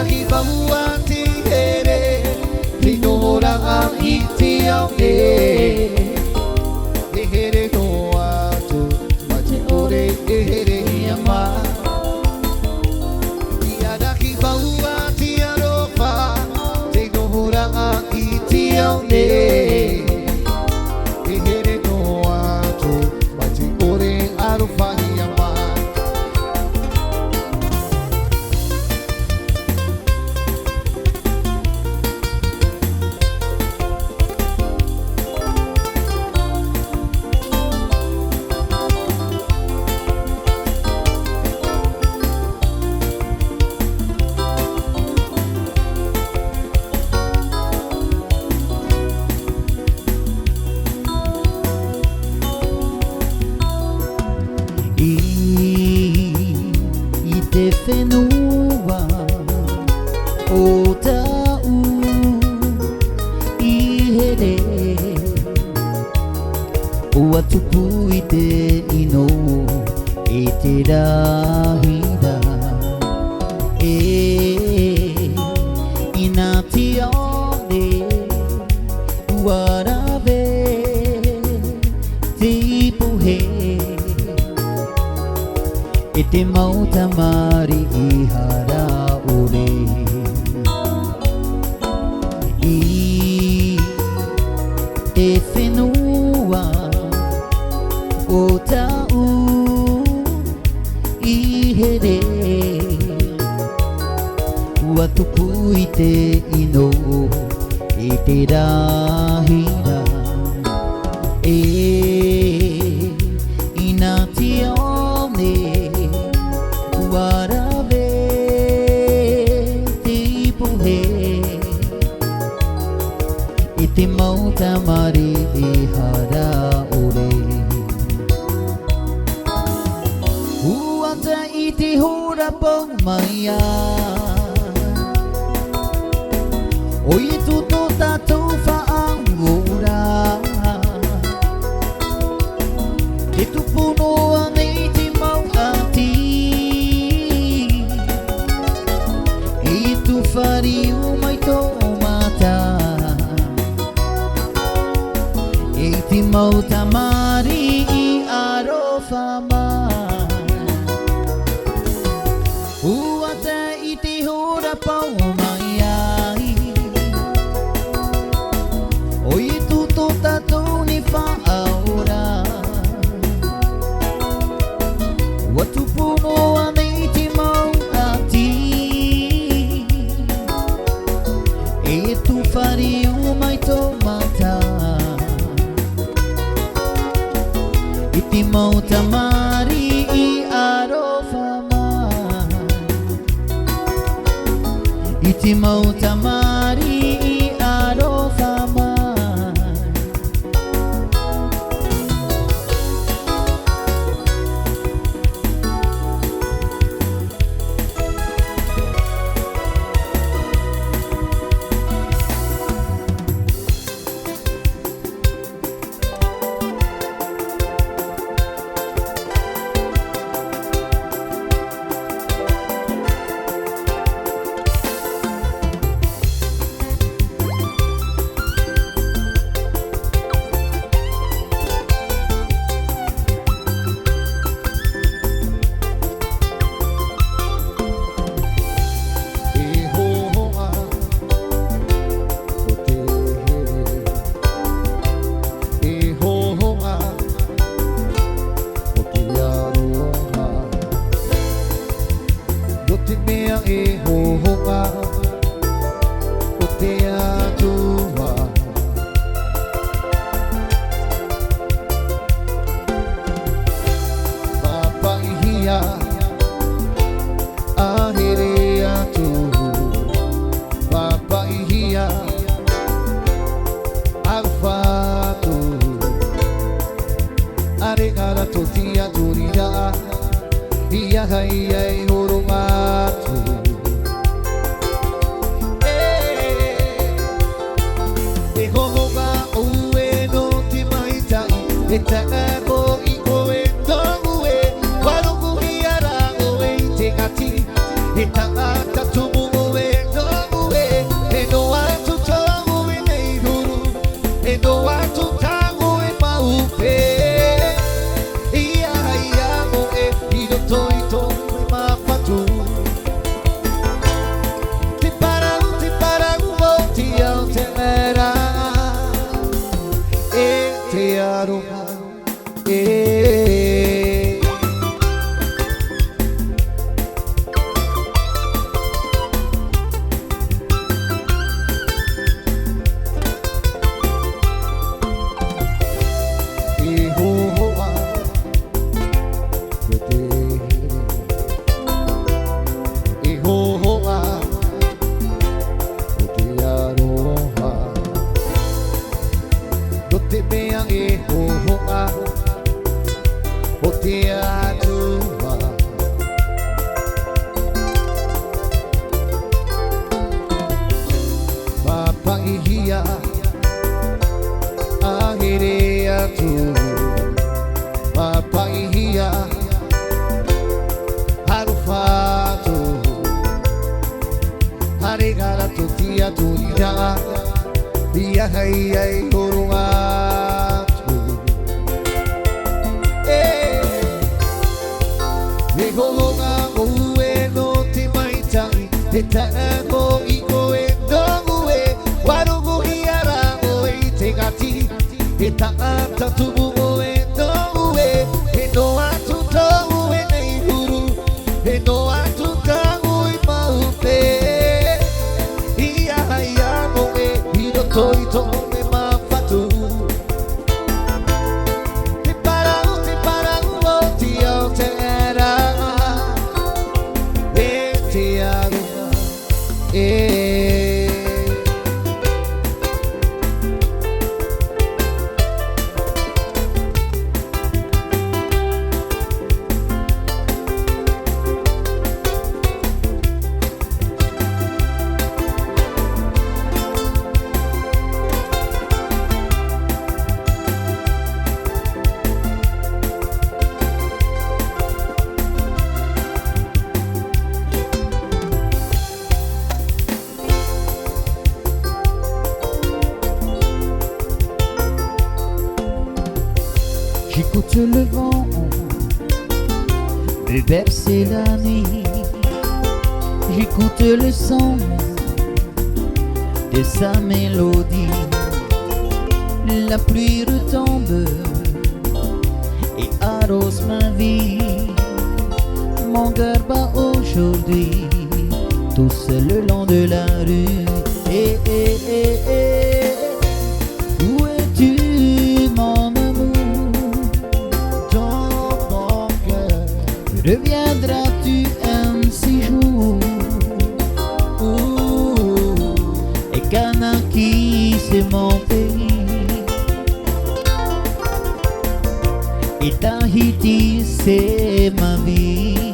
ki baua ti here Rino ranga i ti au e E here no atu Machi ore e here hiama Iara ki baua ti arofa Rino ranga i ti au e E here no atu Machi ore arofa hiama I te whenua o tau I here Ua tupu I te ino I te rahira Ina ti aone Ua rawe Te ipuhe E te mautamari I hara ore I te whenua o tau I here Ua tupu I te ino I te rahira Ina ti aone Warawe te ipuhe I te mautamari I hara ore Huata I te hora pau mai a O I tuto tatou whaangora Te tupunoa nei te mautati Whari o mai tō mata E te mautamari I arofa mai Huata I te hora pau mai ai O I tuto tatou ni whaaora Ua tupunoa nei te mautati E tu whari o mai tō mata I te mautamari I arofa mai I te mautamari I arofa mai He tangata tumu e tua Papahia Ahirea tu Papahia Harufatu Harigara tutia tunia Dia hai ai horungatu Vegohonga uwe no te maitai Te tango iko e dongue Warugu hiara oe te gati Te taata tubu oe dongue E no atu tangu e nei huru E no atu tangu i maupe Ia hai amo e hiro toi to me mawhatu Te parau o ti au te era E te arunga J'écoute le vent me bercer la nuit. J'écoute le son de sa mélodie. La pluie retombe et arrose ma vie. Mon cœur bat aujourd'hui tout seul le long de la rue. Où es-tu, mon amour? Reviendras-tu un si jour? Et Kanaki c'est mon pays Et Tahiti c'est ma vie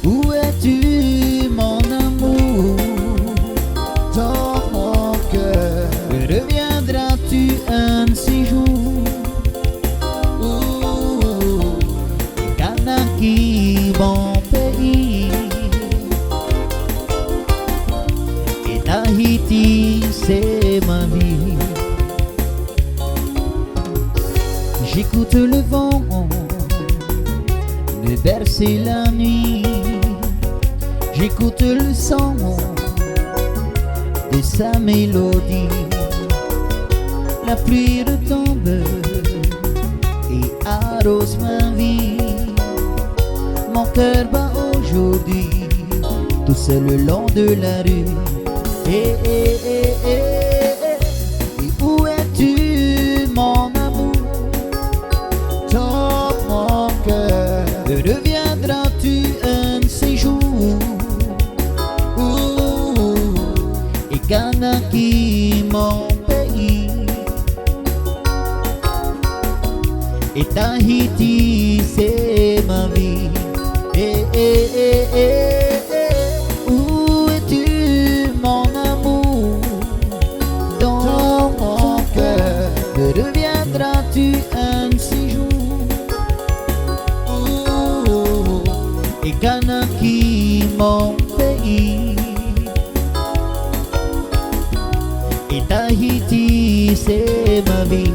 Où es-tu mon amour? Dans mon cœur Reviendras-tu un si jour? Kanaki, mon pays Et Tahiti, c'est ma vie J'écoute le vent me bercer la nuit J'écoute le son de sa mélodie La pluie retombe et arrose ma vie Mon cœur bat aujourd'hui tout seul le long de la rue Et où es-tu mon amour? Dans mon cœur Reviendras-tu un séjour? Et Kanaki mon pays Et Tahiti c'est ma vie Où es-tu mon amour? Dans mon cœur Reviendras-tu un si jour? Et Kanaki mon pays Et Tahiti c'est ma vie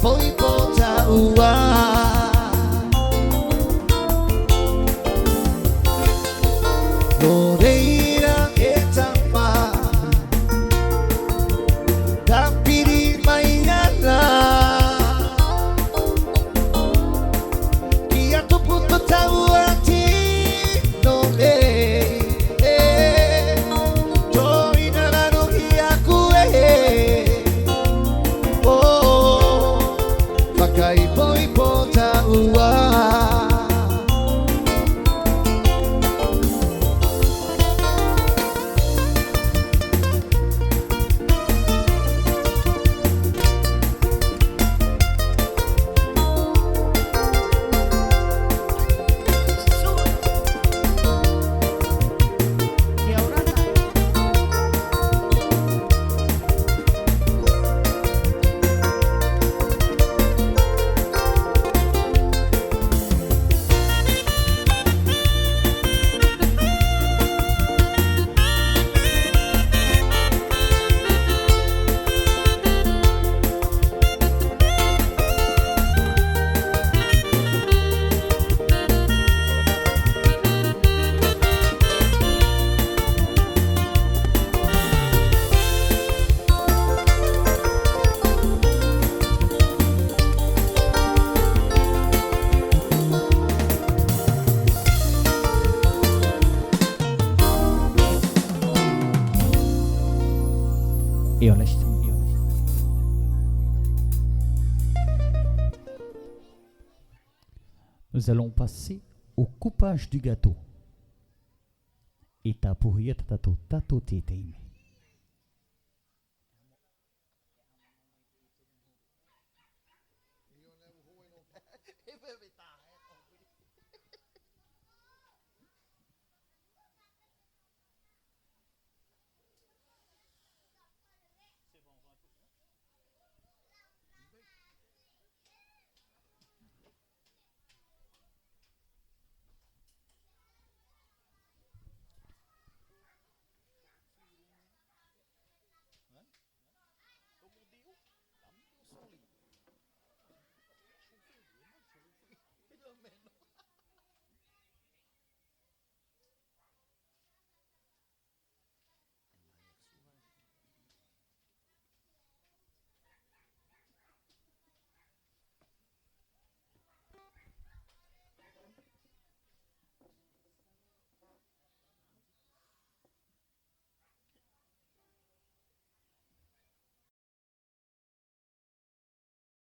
poipota ua Loreira etama Tapiri maiana Kia tuputo tau ati no Joina na rohi aku Oh Pakai poipota ua Et on lâche. Nous allons passer au coupage du gâteau. Et ta pourriette tato tato tété.